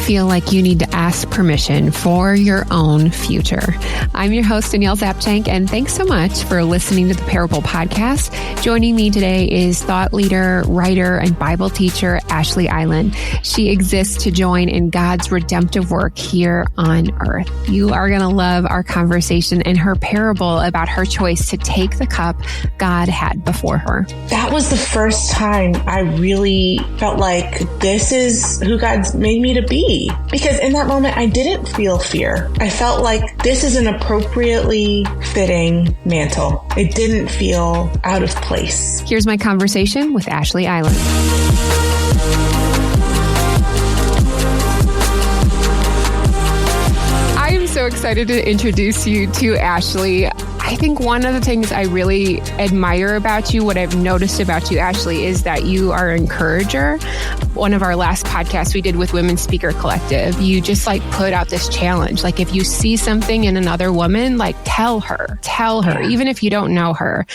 feel like you need to ask permission for your own future. I'm your host, Danielle Zapchenk, and thanks so much for listening to the Parable Podcast. Joining me today is thought leader, writer, and Bible teacher, Ashlee Eiland. She exists to join in God's redemptive work here on earth. You are going to love our conversation and her parable about her choice to take the cup God had before her. That was the first time I really felt like this is who God's made me to be. Because in that moment, I didn't feel fear. I felt like this is an appropriately fitting mantle. It didn't feel out of place. Here's my conversation with Ashlee Eiland. So excited to introduce you to Ashlee. I think one of the things I really admire about you, what I've noticed about you, Ashlee, is that you are an encourager. One of our last podcasts we did with Women Speaker Collective, you just put out this challenge. If you see something in another woman, tell her, even if you don't know her.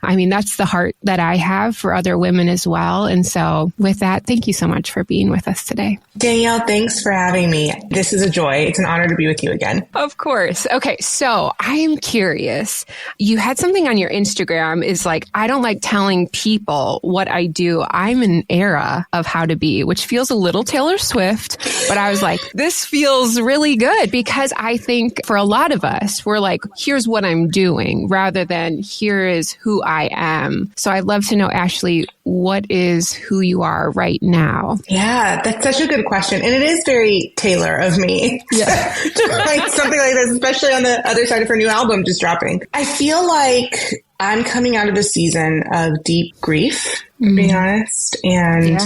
I mean, that's the heart that I have for other women as well. And so with that, thank you so much for being with us today. Danielle, thanks for having me. This is a joy. It's an honor to be with you again. Of course. Okay. So I am curious. You had something on your Instagram is I don't like telling people what I do. I'm an era of how to be, which feels a little Taylor Swift, but I was like, this feels really good because I think for a lot of us, we're here's what I'm doing rather than here is who I am. So I'd love to know, Ashlee, what is who you are right now? Yeah, that's such a good question. And it is very Taylor of me to write something like this, especially on the other side of her new album just dropping. I feel like I'm coming out of a season of deep grief, being honest, and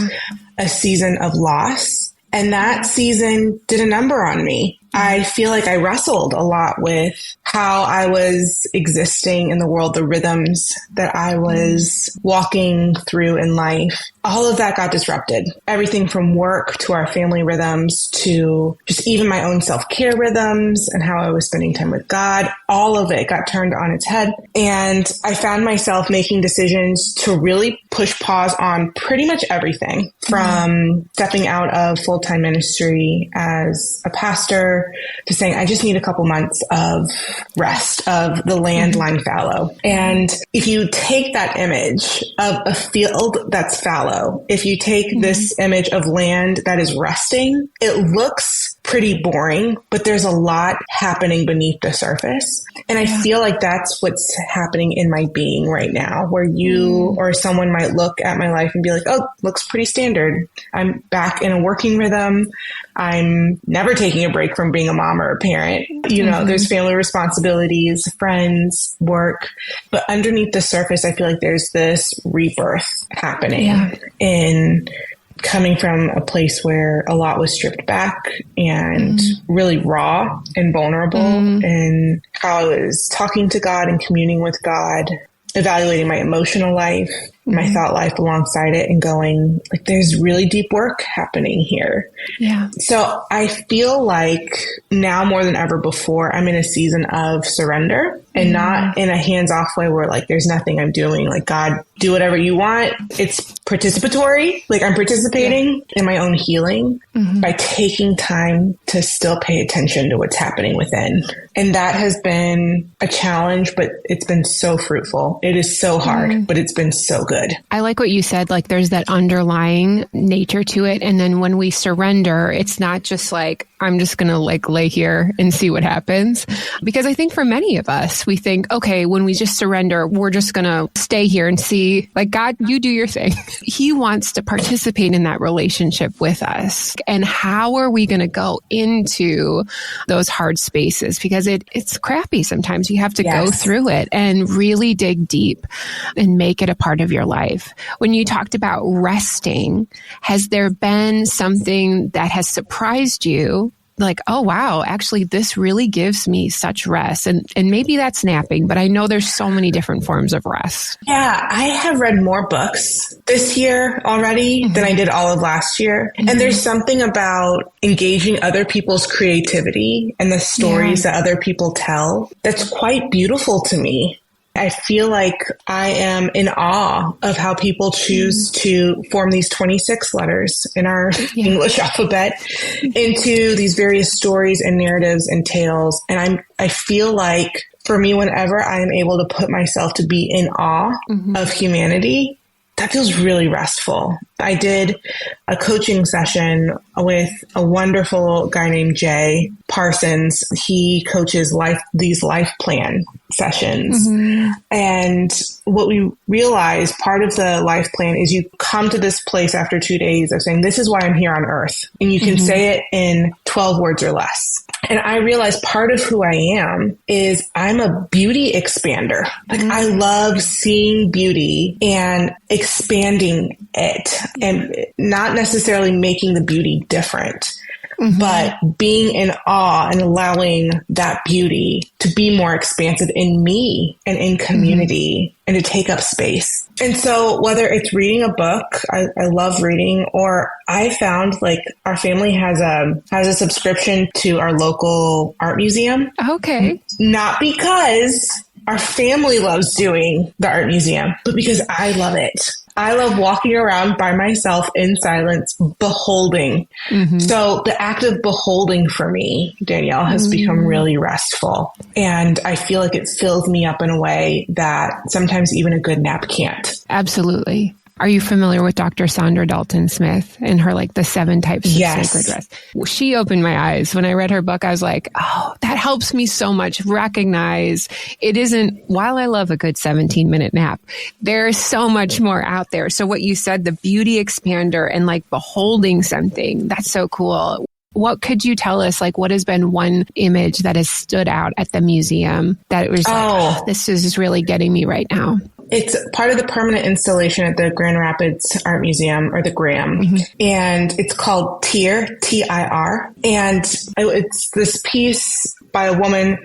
a season of loss. And that season did a number on me. I feel like I wrestled a lot with how I was existing in the world, the rhythms that I was walking through in life. All of that got disrupted. Everything from work to our family rhythms to just even my own self-care rhythms and how I was spending time with God. All of it got turned on its head. And I found myself making decisions to really push pause on pretty much everything from stepping out of full-time ministry as a pastor to saying, I just need a couple months of rest, of the land lying fallow. And if you take that image of a field that's fallow, if you take this image of land that is resting, it looks pretty boring, but there's a lot happening beneath the surface. And I feel like that's what's happening in my being right now, where you or someone might look at my life and be like, oh, looks pretty standard. I'm back in a working rhythm. I'm never taking a break from being a mom or a parent. You know, there's family responsibilities, friends, work. But underneath the surface, I feel like there's this rebirth happening in coming from a place where a lot was stripped back and really raw and vulnerable, and how I was talking to God and communing with God, evaluating my emotional life, my thought life alongside it, and going, there's really deep work happening here. Yeah. So I feel like now more than ever before, I'm in a season of surrender and not in a hands-off way where there's nothing I'm doing. God, do whatever you want. It's participatory. I'm participating in my own healing by taking time to still pay attention to what's happening within. And that has been a challenge, but it's been so fruitful. It is so hard, but it's been so good. I like what you said, there's that underlying nature to it. And then when we surrender, it's not just I'm just going to lay here and see what happens. Because I think for many of us, we think, okay, when we just surrender, we're just going to stay here and see, God, you do your thing. He wants to participate in that relationship with us. And how are we going to go into those hard spaces? Because it's crappy sometimes. You have to go through it and really dig deep and make it a part of your life. When you talked about resting, has there been something that has surprised you? Oh, wow, actually, this really gives me such rest. And maybe that's napping, but I know there's so many different forms of rest. Yeah, I have read more books this year already than I did all of last year. And there's something about engaging other people's creativity and the stories that other people tell that's quite beautiful to me. I feel like I am in awe of how people choose to form these 26 letters in our English alphabet into these various stories and narratives and tales. And I feel like for me, whenever I am able to put myself to be in awe of humanity, that feels really restful. I did a coaching session with a wonderful guy named Jay Parsons. He coaches these life plan sessions. And what we realized, part of the life plan is you come to this place after 2 days of saying, this is why I'm here on earth. And you can say it in 12 words or less. And I realized part of who I am is I'm a beauty expander. Like I love seeing beauty and expanding it and not necessarily making the beauty different, but being in awe and allowing that beauty to be more expansive in me and in community and to take up space. And so whether it's reading a book, I love reading, or I found like our family has a subscription to our local art museum. Okay. Not because our family loves doing the art museum, but because I love it. I love walking around by myself in silence, beholding. So the act of beholding for me, Danielle, has become really restful. And I feel like it fills me up in a way that sometimes even a good nap can't. Absolutely. Are you familiar with Dr. Sandra Dalton Smith and her, like, the 7 types of sacred rest? She opened my eyes. When I read her book, I was like, oh, that helps me so much recognize it isn't, while I love a good 17-minute nap, there's so much more out there. So what you said, the beauty expander and like beholding something, that's so cool. What could you tell us? Like, what has been one image that has stood out at the museum that it was like, oh, this is really getting me right now? It's part of the permanent installation at the Grand Rapids Art Museum, or the Graham. And it's called TIR, T-I-R. And it's this piece by a woman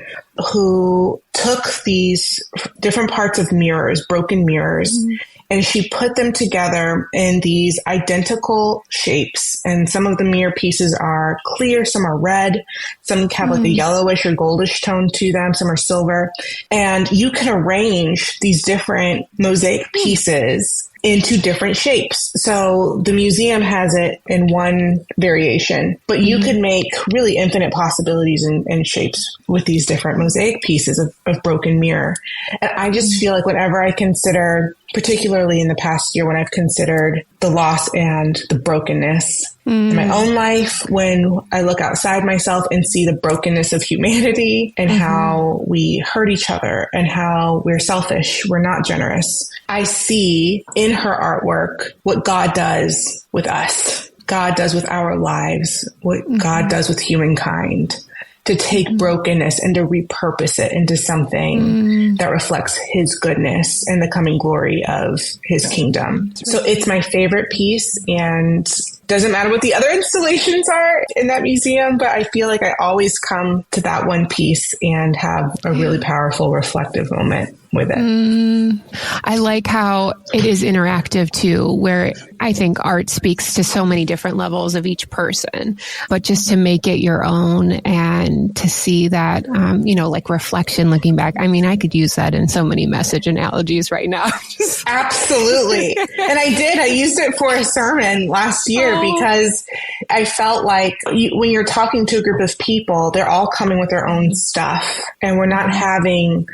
who took these different parts of mirrors, broken mirrors, and she put them together in these identical shapes. And some of the mirror pieces are clear, some are red, some have like a yellowish or goldish tone to them, some are silver. And you can arrange these different mosaic pieces into different shapes. So the museum has it in one variation, but you could make really infinite possibilities and shapes with these different mosaic pieces of broken mirror. And I just feel like whenever I consider, particularly in the past year when I've considered the loss and the brokenness in my own life, when I look outside myself and see the brokenness of humanity and how we hurt each other and how we're selfish, we're not generous, I see in her artwork what God does with us, God does with our lives, what God does with humankind, to take brokenness and to repurpose it into something that reflects his goodness and the coming glory of his kingdom. So it's my favorite piece, and doesn't matter what the other installations are in that museum, but I feel like I always come to that one piece and have a really powerful reflective moment with it. I like how it is interactive too, where I think art speaks to so many different levels of each person, but just to make it your own and to see that, like reflection looking back. I mean, I could use that in so many message analogies right now. Absolutely. And I used it for a sermon last year because I felt like when you're talking to a group of people, they're all coming with their own stuff, and we're not having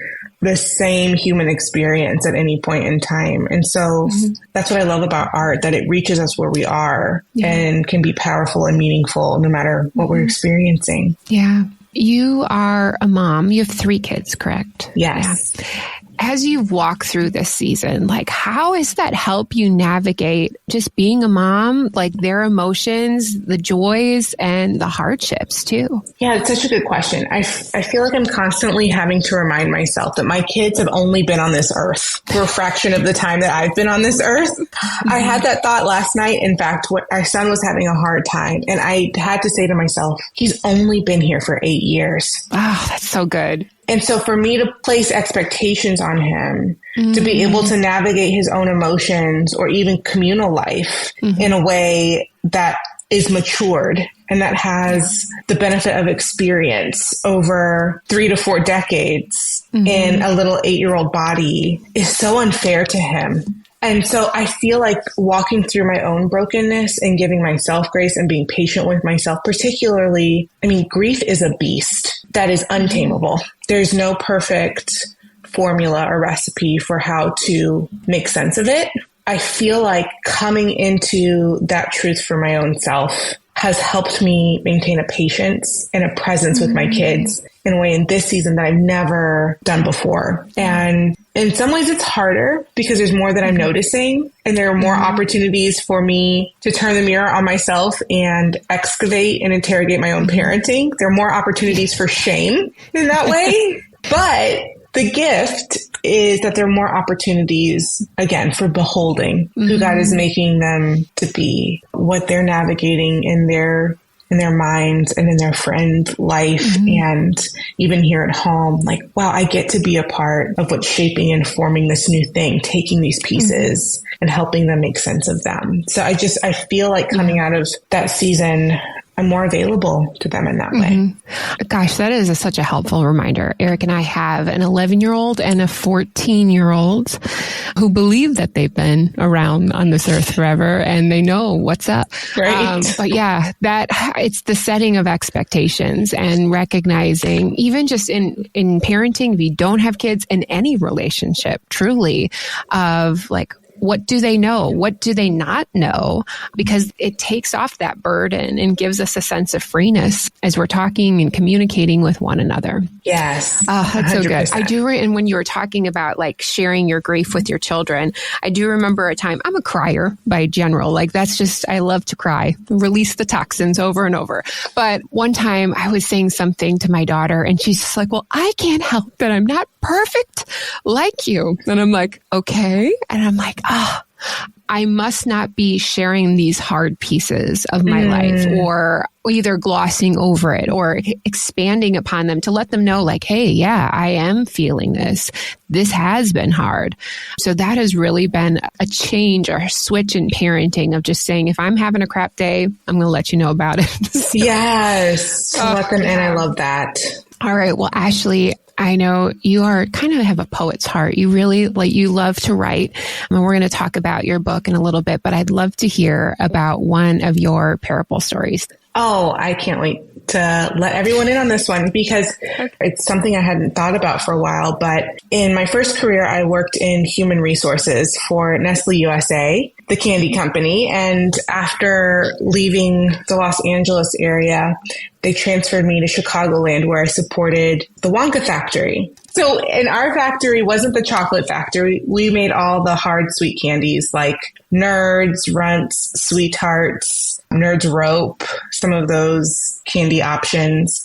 the same human experience at any point in time. And so that's what I love about art, that it reaches us where we are and can be powerful and meaningful no matter what we're experiencing. Yeah. You are a mom. You have 3 kids, correct? Yes. Yeah. As you walk through this season, like, how has that helped you navigate just being a mom, like their emotions, the joys and the hardships too? Yeah, it's such a good question. I feel like I'm constantly having to remind myself that my kids have only been on this earth for a fraction of the time that I've been on this earth. I had that thought last night. In fact, our son was having a hard time, and I had to say to myself, he's only been here for 8 years. Oh, that's so good. And so for me to place expectations on him, to be able to navigate his own emotions or even communal life in a way that is matured and that has the benefit of experience over 3 to 4 decades in a little 8-year-old body is so unfair to him. And so I feel like walking through my own brokenness and giving myself grace and being patient with myself, particularly, I mean, grief is a beast that is untamable. There's no perfect formula or recipe for how to make sense of it. I feel like coming into that truth for my own self has helped me maintain a patience and a presence with my kids in a way in this season that I've never done before. And in some ways it's harder because there's more that I'm noticing and there are more opportunities for me to turn the mirror on myself and excavate and interrogate my own parenting. There are more opportunities for shame in that way. But the gift is that there are more opportunities, again, for beholding who God is making them to be, what they're navigating in their minds and in their friend life and even here at home. Like, wow, I get to be a part of what's shaping and forming this new thing, taking these pieces and helping them make sense of them. So I feel like coming out of that season, I'm more available to them in that way. Gosh, that is such a helpful reminder. Eric and I have an 11-year-old and a 14-year-old who believe that they've been around on this earth forever and they know what's up. Right. But yeah, that it's the setting of expectations and recognizing, even just in parenting, if you don't have kids, in any relationship, truly, of like, what do they know? What do they not know? Because it takes off that burden and gives us a sense of freeness as we're talking and communicating with one another. Yes. That's 100%. So good. I do. And when you were talking about like sharing your grief with your children, I do remember a time. I'm a crier by general. Like that's just, I love to cry, release the toxins over and over. But one time I was saying something to my daughter and she's just like, well, I can't help that I'm not perfect like you. And I'm like, okay. And I'm like, I must not be sharing these hard pieces of my life or either glossing over it or expanding upon them to let them know like, hey, yeah, I am feeling this. This has been hard. So that has really been a change or a switch in parenting of just saying, if I'm having a crap day, I'm going to let you know about it. Yes. Let them in. I love that. All right. Well, Ashlee, I know you are kind of have a poet's heart. You really you love to write. And we're going to talk about your book in a little bit, but I'd love to hear about one of your parable stories. Oh, I can't wait to let everyone in on this one because it's something I hadn't thought about for a while. But in my first career, I worked in human resources for Nestle USA, the candy company. And after leaving the Los Angeles area, they transferred me to Chicagoland where I supported the Wonka factory. So in our factory wasn't the chocolate factory. We made all the hard sweet candies like Nerds, Runts, Sweethearts, Nerds Rope, some of those candy options.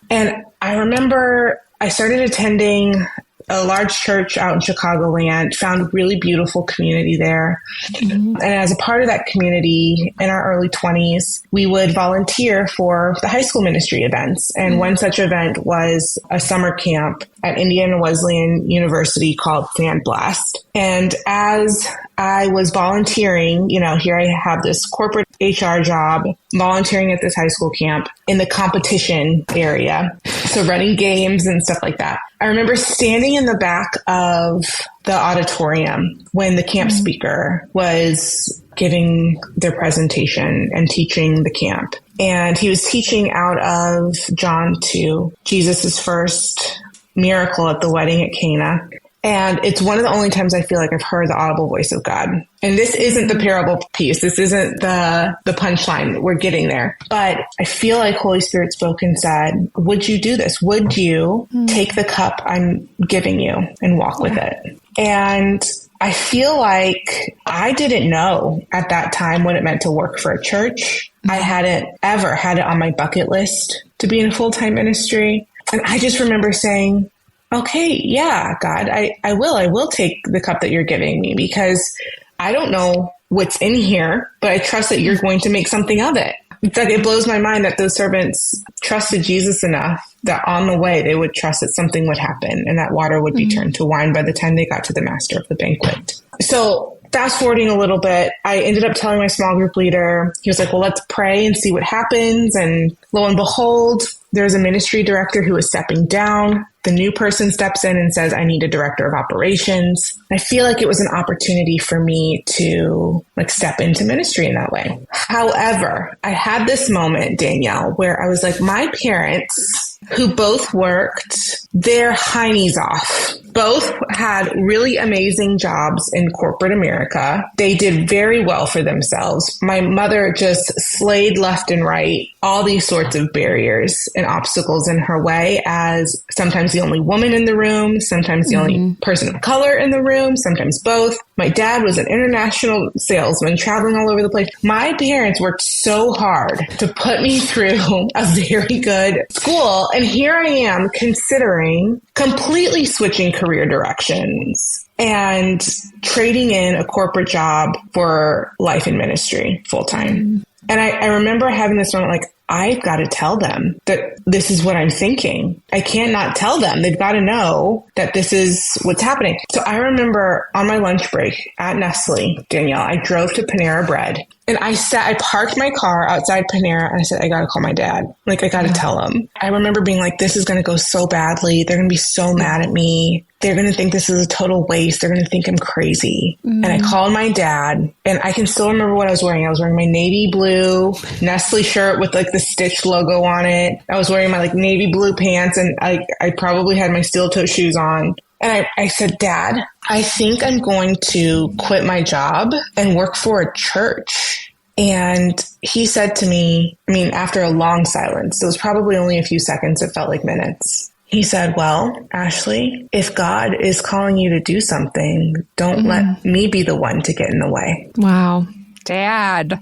And I remember I started attending a large church out in Chicagoland, found a really beautiful community there. And as a part of that community in our early 20s, we would volunteer for the high school ministry events. And one such event was a summer camp at Indiana Wesleyan University called Sandblast. And as I was volunteering, here I have this corporate HR job, volunteering at this high school camp in the competition area. So running games and stuff like that. I remember standing in the back of the auditorium when the camp speaker was giving their presentation and teaching the camp. And he was teaching out of John 2, Jesus' first miracle at the wedding at Cana. And it's one of the only times I feel like I've heard the audible voice of God. And this isn't the parable piece. This isn't the punchline. We're getting there. But I feel like Holy Spirit spoke and said, would you do this? Would you take the cup I'm giving you and walk with it? And I feel like I didn't know at that time what it meant to work for a church. I hadn't ever had it on my bucket list to be in a full-time ministry. And I just remember saying, okay, yeah, God, I will take the cup that you're giving me because I don't know what's in here, but I trust that you're going to make something of it. It's like it blows my mind that those servants trusted Jesus enough that on the way they would trust that something would happen and that water would be turned to wine by the time they got to the master of the banquet. So fast forwarding a little bit, I ended up telling my small group leader, he was like, well, let's pray and see what happens. And lo and behold, there's a ministry director who is stepping down. The new person steps in and says, I need a director of operations. I feel like it was an opportunity for me to step into ministry in that way. However, I had this moment, Danielle, where I was like, my parents, who both worked their heinies off, both had really amazing jobs in corporate America. They did very well for themselves. My mother just slayed left and right all these sorts of barriers and obstacles in her way as sometimes the only woman in the room, sometimes the only person of color in the room, sometimes both. My dad was an international salesman traveling all over the place. My parents worked so hard to put me through a very good school. And here I am considering completely switching career directions and trading in a corporate job for life in ministry full time. And I remember having this moment like, I've got to tell them that this is what I'm thinking. I can't not tell them. They've got to know that this is what's happening. So I remember on my lunch break at Nestle, Danielle, I drove to Panera Bread and I parked my car outside Panera and I said, I got to call my dad. I got to tell him. I remember being like, this is going to go so badly. They're going to be so mad at me. They're going to think this is a total waste. They're going to think I'm crazy. And I called my dad and I can still remember what I was wearing. I was wearing my navy blue Nestle shirt with the Stitch logo on it. I was wearing my navy blue pants and I probably had my steel toe shoes on. And I said, Dad, I think I'm going to quit my job and work for a church. And he said to me, after a long silence, it was probably only a few seconds. It felt like minutes. He said, well, Ashlee, if God is calling you to do something, don't let me be the one to get in the way. Wow. Dad.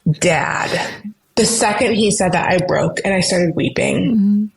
The second he said that, I broke and I started weeping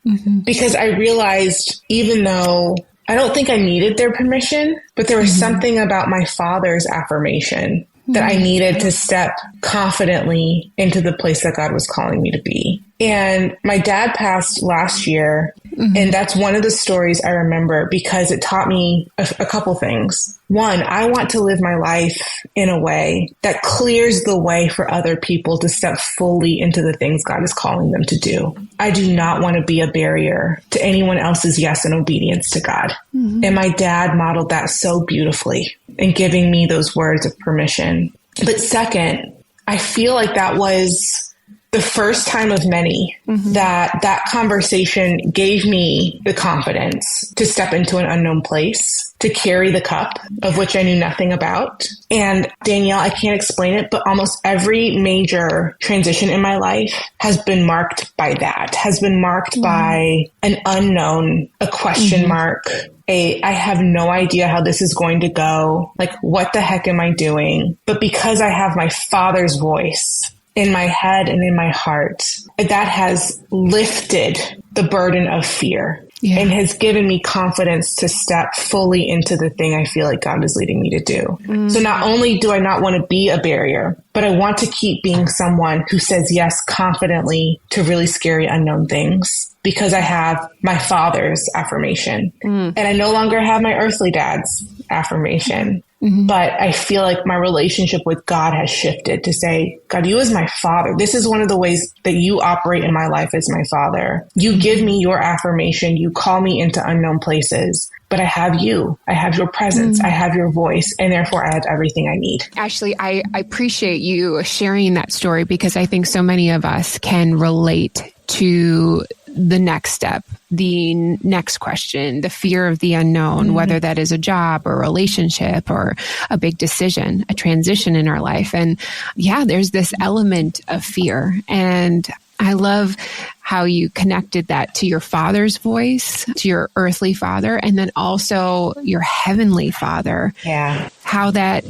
because I realized even though I don't think I needed their permission, but there was something about my father's affirmation that I needed to step confidently into the place that God was calling me to be. And my dad passed last year, and that's one of the stories I remember because it taught me a couple things. One, I want to live my life in a way that clears the way for other people to step fully into the things God is calling them to do. I do not want to be a barrier to anyone else's yes and obedience to God. And my dad modeled that so beautifully in giving me those words of permission. But second, I feel like that was the first time of many that conversation gave me the confidence to step into an unknown place, to carry the cup of which I knew nothing about. And Danielle, I can't explain it, but almost every major transition in my life has been marked by that, has been marked by an unknown, a question mark. I have no idea how this is going to go. What the heck am I doing? But because I have my father's voice in my head and in my heart, that has lifted the burden of fear and has given me confidence to step fully into the thing I feel like God is leading me to do. So not only do I not want to be a barrier, but I want to keep being someone who says yes confidently to really scary unknown things because I have my father's affirmation. And I no longer have my earthly dad's affirmation. But I feel like my relationship with God has shifted to say, God, you as my father, this is one of the ways that you operate in my life as my father. You give me your affirmation. You call me into unknown places, but I have you. I have your presence. I have your voice. And therefore I have everything I need. Ashlee, I appreciate you sharing that story because I think so many of us can relate to the next step, the next question, the fear of the unknown, whether that is a job or a relationship or a big decision, a transition in our life. And there's this element of fear. And I love how you connected that to your father's voice, to your earthly father, and then also your heavenly father. Yeah. How that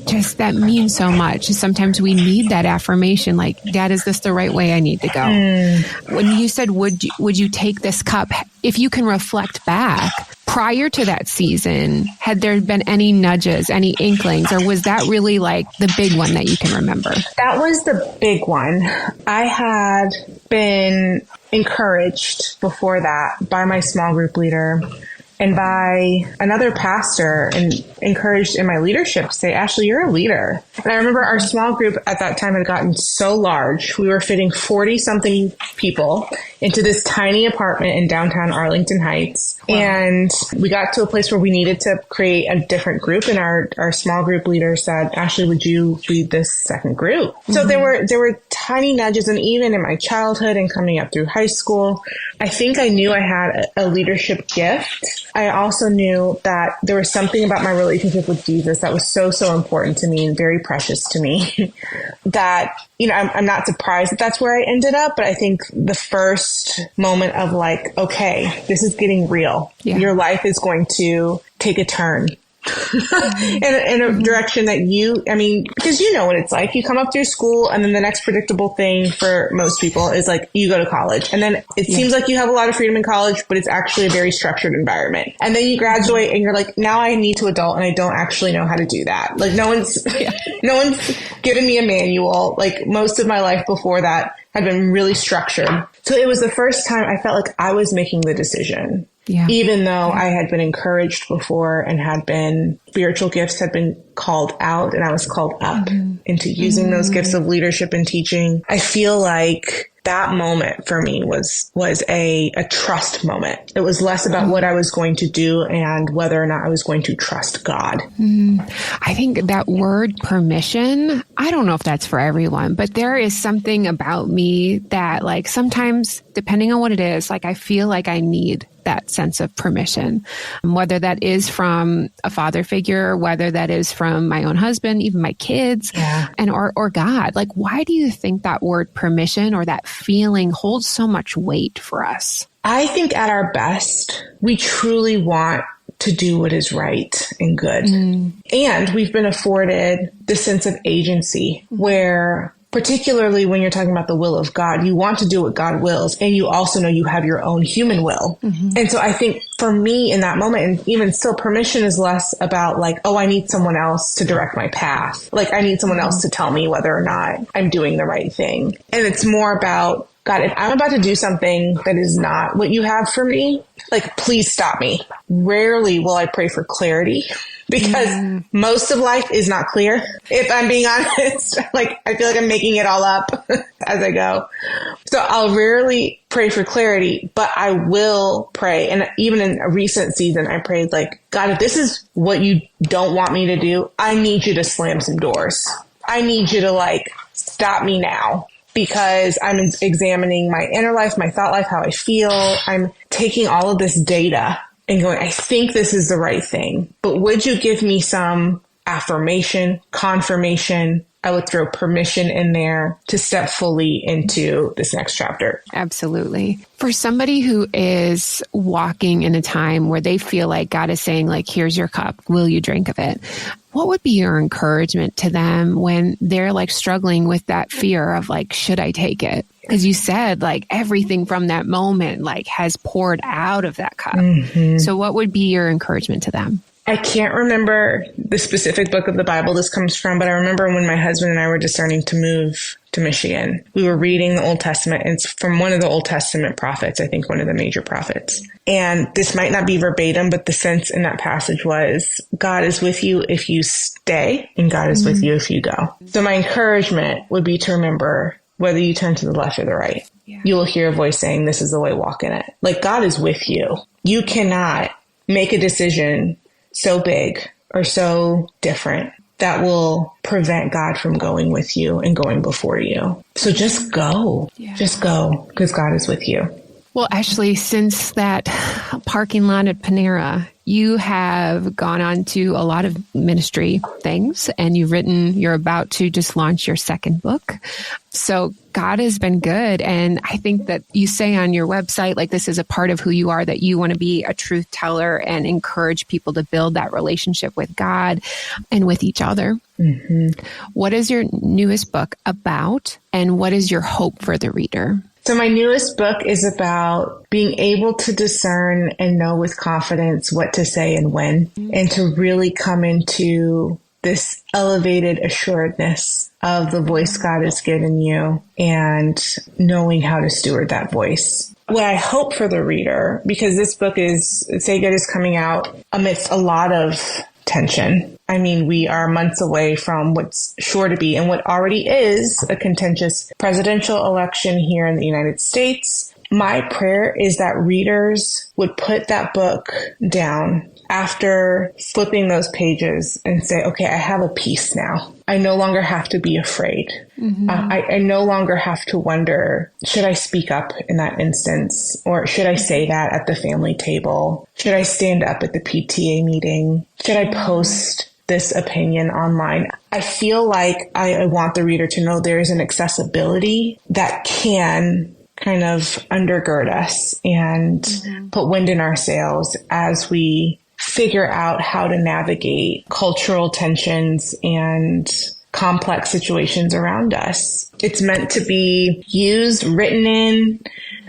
means so much. Sometimes we need that affirmation, like, Dad, is this the right way I need to go? When you said, would you take this cup? If you can reflect back, prior to that season, had there been any nudges, any inklings, or was that really the big one that you can remember? That was the big one. I had been encouraged before that by my small group leader and by another pastor and encouraged in my leadership to say, Ashlee, you're a leader. And I remember our small group at that time had gotten so large. We were fitting 40 something people into this tiny apartment in downtown Arlington Heights. Wow. And we got to a place where we needed to create a different group. And our small group leader said, Ashlee, would you lead this second group? Mm-hmm. So there were tiny nudges. And even in my childhood and coming up through high school, I think I knew I had a leadership gift. I also knew that there was something about my relationship with Jesus that was so, so important to me and very precious to me that, I'm not surprised that that's where I ended up. But I think the first moment of like, okay, this is getting real. Yeah. Your life is going to take a turn. in a direction that because you know what it's like. You come up through school and then the next predictable thing for most people is like you go to college. And then it seems like you have a lot of freedom in college, but it's actually a very structured environment. And then you graduate and you're like, now I need to adult and I don't actually know how to do that. Like no one's given me a manual. Like most of my life before that had been really structured. So it was the first time I felt like I was making the decision. Yeah. Even though I had been encouraged before and spiritual gifts had been called out and I was called up into using those gifts of leadership and teaching. I feel like that moment for me was a trust moment. It was less about what I was going to do and whether or not I was going to trust God. I think that word permission, I don't know if that's for everyone, but there is something about me that like sometimes, depending on what it is, like I feel like I need that sense of permission, whether that is from a father figure, whether that is from my own husband, even my kids, and or God. Like, why do you think that word permission or that feeling holds so much weight for us? I think at our best, we truly want to do what is right and good. And we've been afforded the sense of agency where, particularly when you're talking about the will of God, you want to do what God wills, and you also know you have your own human will. And so I think for me in that moment, and even still, permission is less about like, oh, I need someone else to direct my path. Like I need someone else to tell me whether or not I'm doing the right thing. And it's more about, God, if I'm about to do something that is not what you have for me, like, please stop me. Rarely will I pray for clarity because most of life is not clear. If I'm being honest, like, I feel like I'm making it all up as I go. So I'll rarely pray for clarity, but I will pray. And even in a recent season, I prayed like, God, if this is what you don't want me to do, I need you to slam some doors. I need you to like, stop me now. Because I'm examining my inner life, my thought life, how I feel. I'm taking all of this data and going, I think this is the right thing, but would you give me some affirmation, confirmation? I would throw permission in there to step fully into this next chapter. Absolutely. For somebody who is walking in a time where they feel like God is saying, like, here's your cup, will you drink of it? What would be your encouragement to them when they're like struggling with that fear of like, should I take it? Because you said like everything from that moment like has poured out of that cup. So what would be your encouragement to them? I can't remember the specific book of the Bible this comes from, but I remember when my husband and I were discerning to move to Michigan, we were reading the Old Testament. It's from one of the Old Testament prophets, I think one of the major prophets. And this might not be verbatim, but the sense in that passage was, God is with you if you stay, and God is with you if you go. So my encouragement would be to remember, whether you turn to the left or the right, you will hear a voice saying, this is the way, walk in it. Like, God is with you. You cannot make a decision so big or so different that will prevent God from going with you and going before you. So just go. Just go, because God is with you. Well, Ashlee, since that parking lot at Panera, you have gone on to a lot of ministry things, and you're about to just launch your second book. So God has been good. And I think that you say on your website, like, this is a part of who you are, that you want to be a truth teller and encourage people to build that relationship with God and with each other. What is your newest book about, and what is your hope for the reader? So my newest book is about being able to discern and know with confidence what to say and when, and to really come into this elevated assuredness of the voice God has given you and knowing how to steward that voice. what I hope for the reader, because this book is, Say Good, is coming out amidst a lot of tension. I mean, we are months away from what's sure to be, and what already is, a contentious presidential election here in the United States. My prayer is that readers would put that book down after flipping those pages and say, okay, I have a peace now. I no longer have to be afraid. I no longer have to wonder, should I speak up in that instance? Or should I say that at the family table? Should I stand up at the PTA meeting? Should I post this opinion online? I feel like I want the reader to know there is an accessibility that can kind of undergird us and put wind in our sails as we figure out how to navigate cultural tensions and complex situations around us. It's meant to be used, written in.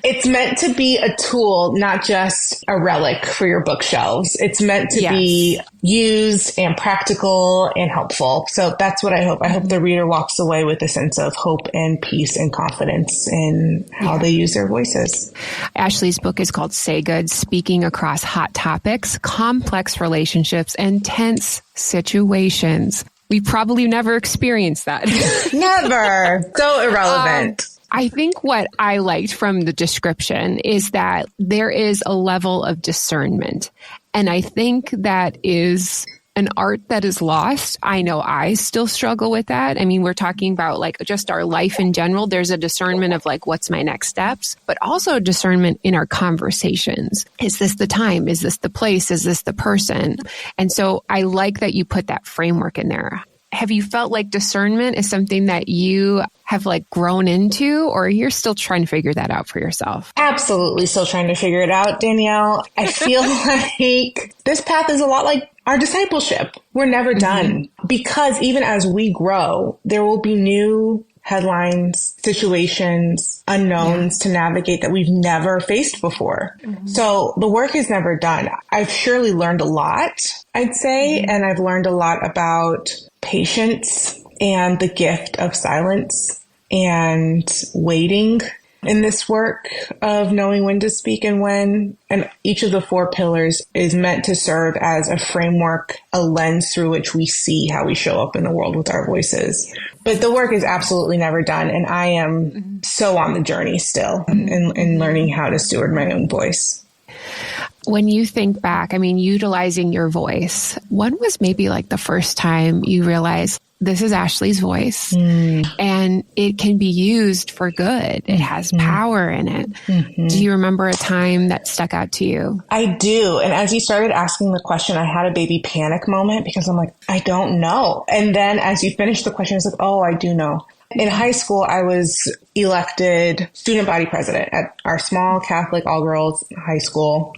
It's meant to be a tool, not just a relic for your bookshelves. It's meant to be used and practical and helpful. So that's what I hope. I hope the reader walks away with a sense of hope and peace and confidence in how they use their voices. Ashlee's book is called Say Good, Speaking Across Hot Topics, Complex Relationships, and Tense Situations. We probably never experienced that. Never. So irrelevant. I think what I liked from the description is that there is a level of discernment. And I think that is an art that is lost. I know I still struggle with that. I mean, we're talking about like just our life in general. There's a discernment of like, what's my next steps, but also a discernment in our conversations. Is this the time? Is this the place? Is this the person? And so I like that you put that framework in there. Have you felt like discernment is something that you have like grown into, or you're still trying to figure that out for yourself? Absolutely still trying to figure it out, Danielle. I feel like this path is a lot like our discipleship. We're never done, because even as we grow, there will be new headlines, situations, unknowns to navigate that we've never faced before. So the work is never done. I've surely learned a lot, I'd say, and I've learned a lot about patience and the gift of silence and waiting in this work of knowing when to speak and when. And each of the 4 pillars is meant to serve as a framework, a lens through which we see how we show up in the world with our voices. But the work is absolutely never done. And I am so on the journey still in learning how to steward my own voice. When you think back, I mean, utilizing your voice, when was maybe like the first time you realized this is Ashlee's voice and it can be used for good? It has power in it. Do you remember a time that stuck out to you? I do. And as you started asking the question, I had a baby panic moment because I'm like, I don't know. And then as you finished the question, I was like, oh, I do know. In high school, I was elected student body president at our small Catholic all-girls high school.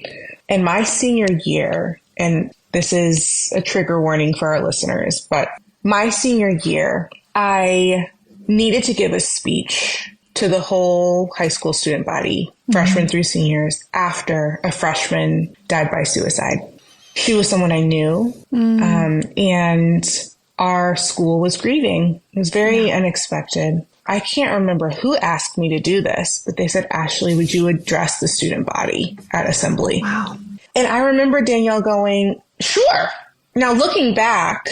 In my senior year, and this is a trigger warning for our listeners, but my senior year, I needed to give a speech to the whole high school student body, freshmen through seniors, after a freshman died by suicide. She was someone I knew, and our school was grieving. It was very unexpected. I can't remember who asked me to do this, but they said, Ashlee, would you address the student body at assembly? Wow. And I remember Danielle going, sure. Now, looking back,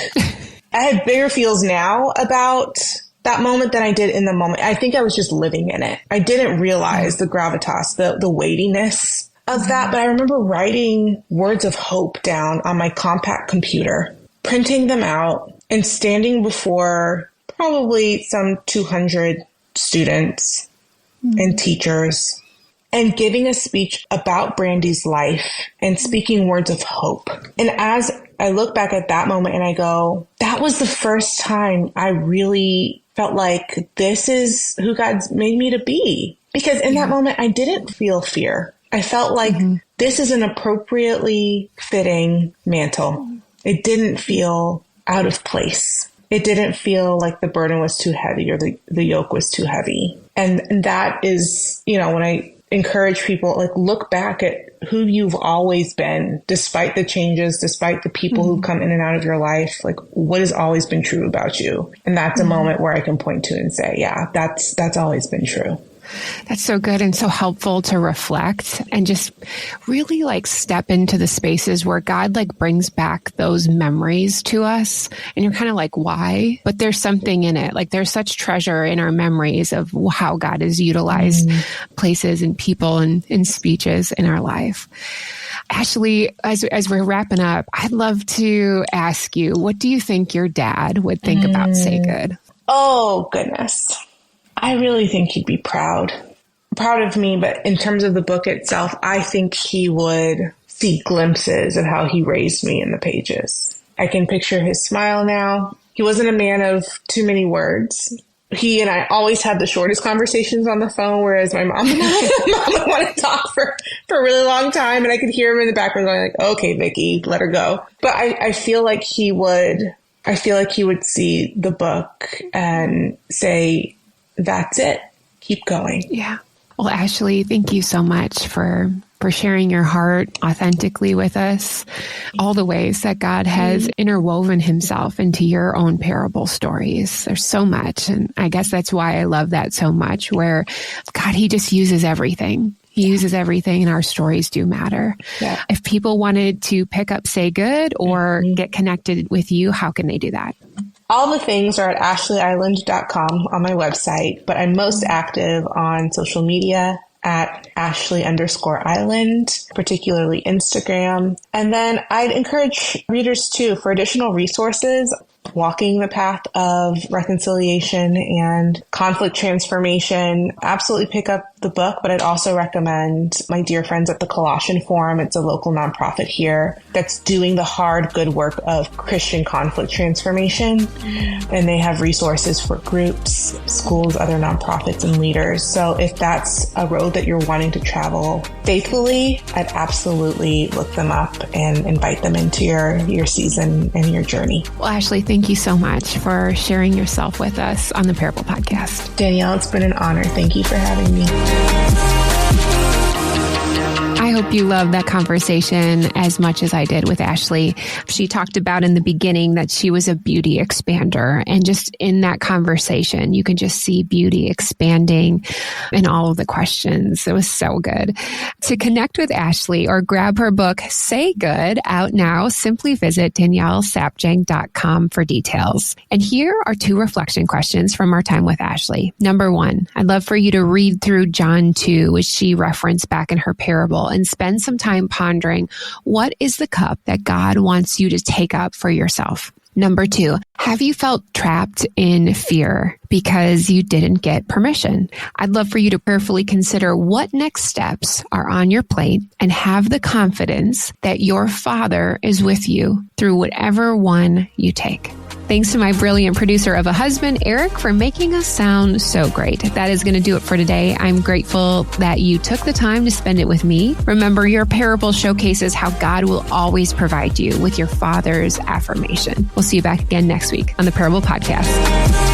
I have bigger feels now about that moment than I did in the moment. I think I was just living in it. I didn't realize the gravitas, the weightiness of that. But I remember writing words of hope down on my compact computer, printing them out, and standing before probably some 200 students and teachers and giving a speech about Brandy's life and speaking words of hope. And as I look back at that moment and I go, that was the first time I really felt like this is who God's made me to be. Because in that moment, I didn't feel fear. I felt like this is an appropriately fitting mantle. It didn't feel out of place. It didn't feel like the burden was too heavy or the yoke was too heavy. And that is, you know, when I encourage people, like, look back at who you've always been, despite the changes, despite the people who come in and out of your life, like what has always been true about you. And that's a moment where I can point to and say, yeah, that's always been true. That's so good and so helpful to reflect and just really like step into the spaces where God like brings back those memories to us. And you're kind of like, why? But there's something in it. Like there's such treasure in our memories of how God has utilized places and people and speeches in our life. Ashlee, as we're wrapping up, I'd love to ask you, what do you think your dad would think about Say Good? Oh, goodness. I really think he'd be proud of me. But in terms of the book itself, I think he would see glimpses of how he raised me in the pages. I can picture his smile now. He wasn't a man of too many words. He and I always had the shortest conversations on the phone, whereas my mom and I would want to talk for a really long time. And I could hear him in the background going like, okay, Vicky, let her go. But I feel like he would see the book and say, that's it. Keep going. Yeah. Well, Ashlee, thank you so much for sharing your heart authentically with us, all the ways that God has interwoven himself into your own parable stories. There's so much. And I guess that's why I love that so much, where God, he just uses everything. He uses everything and our stories do matter. Yeah. If people wanted to pick up Say Good or get connected with you, how can they do that? All the things are at ashleeeiland.com on my website, but I'm most active on social media at Ashlee_Eiland, particularly Instagram. And then I'd encourage readers too, for additional resources, walking the path of reconciliation and conflict transformation, absolutely pick up the book, but I'd also recommend my dear friends at the Colossian Forum. It's a local nonprofit here that's doing the hard, good work of Christian conflict transformation. And they have resources for groups, schools, other nonprofits, and leaders. So if that's a road that you're wanting to travel faithfully, I'd absolutely look them up and invite them into your season and your journey. Well, Ashlee, thank you so much for sharing yourself with us on the Parable Podcast. Danielle, it's been an honor. Thank you for having me. I hope you loved that conversation as much as I did with Ashlee. She talked about in the beginning that she was a beauty expander. And just in that conversation, you can just see beauty expanding in all of the questions. It was so good. To connect with Ashlee or grab her book, Say Good, out now, simply visit DanielleZapchenk.com for details. And here are 2 reflection questions from our time with Ashlee. Number 1, I'd love for you to read through John 2, which she referenced back in her parable, and spend some time pondering, what is the cup that God wants you to take up for yourself? Number 2, have you felt trapped in fear because you didn't get permission? I'd love for you to prayerfully consider what next steps are on your plate and have the confidence that your Father is with you through whatever one you take. Thanks to my brilliant producer of a husband, Eric, for making us sound so great. That is going to do it for today. I'm grateful that you took the time to spend it with me. Remember, your parable showcases how God will always provide you with your Father's affirmation. We'll see you back again next week on the Parable Podcast.